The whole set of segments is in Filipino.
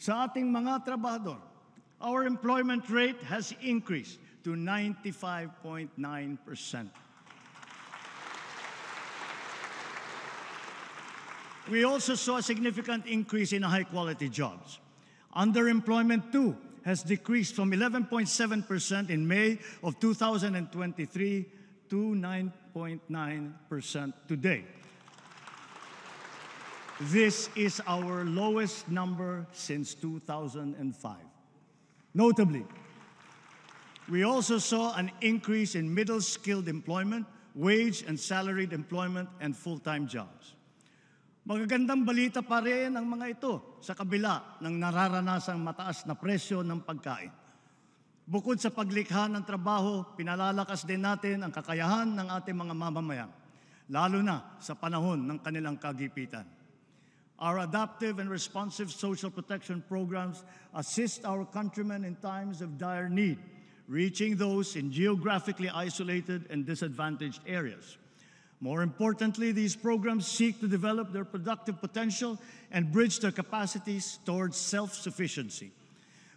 sa ating mga trabahador, our employment rate has increased to 95.9%. We also saw a significant increase in high-quality jobs. Underemployment, too, has decreased from 11.7% in May of 2023 to 9.9% today. This is our lowest number since 2005. Notably, we also saw an increase in middle-skilled employment, wage and salaried employment, and full-time jobs. Magagandang balita pa rin ang mga ito sa kabila ng nararanasang mataas na presyo ng pagkain. Bukod sa paglikha ng trabaho, pinalalakas din natin ang kakayahan ng ating mga mamamayan, lalo na sa panahon ng kanilang kagipitan. Our adaptive and responsive social protection programs assist our countrymen in times of dire need, reaching those in geographically isolated and disadvantaged areas. More importantly, these programs seek to develop their productive potential and bridge their capacities towards self-sufficiency.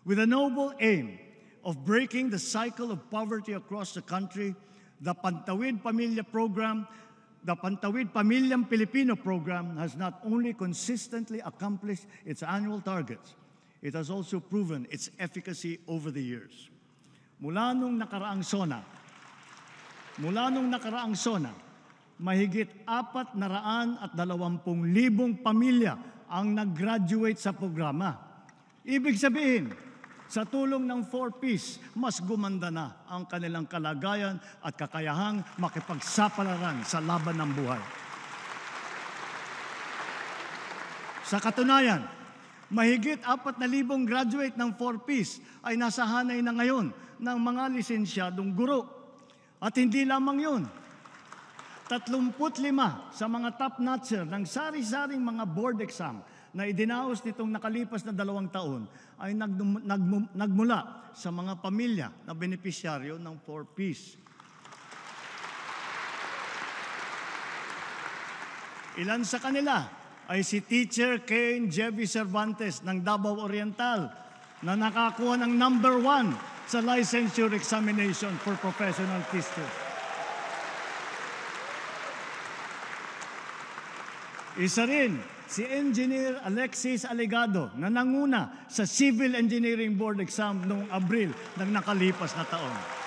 With a noble aim of breaking the cycle of poverty across the country, the Pantawid Pamilyang Pilipino program has not only consistently accomplished its annual targets, it has also proven its efficacy over the years. Mula nung nakaraang SONA, mahigit 420,000 pamilya ang nag-graduate sa programa. Ibig sabihin, sa tulong ng 4Ps, mas gumanda na ang kanilang kalagayan at kakayahang makipagsapalaran sa laban ng buhay. Sa katunayan, mahigit 4,000 graduate ng 4Ps ay nasa hanay na ngayon ng mga lisensyadong guro. At hindi lamang yun, 35 sa mga top-notcher ng sari-saring mga board exam na idinaos nitong nakalipas na 2 taon ay nagmula sa mga pamilya na benepisyaryo ng 4Ps. Ilan sa kanila ay si Teacher Kane Jevy Cervantes ng Davao Oriental na nakakuha ng number 1 sa licensure examination for professional teachers. Isa rin si Engineer Alexis Alegado na nanguna sa Civil Engineering Board exam noong Abril ng nakalipas na taon.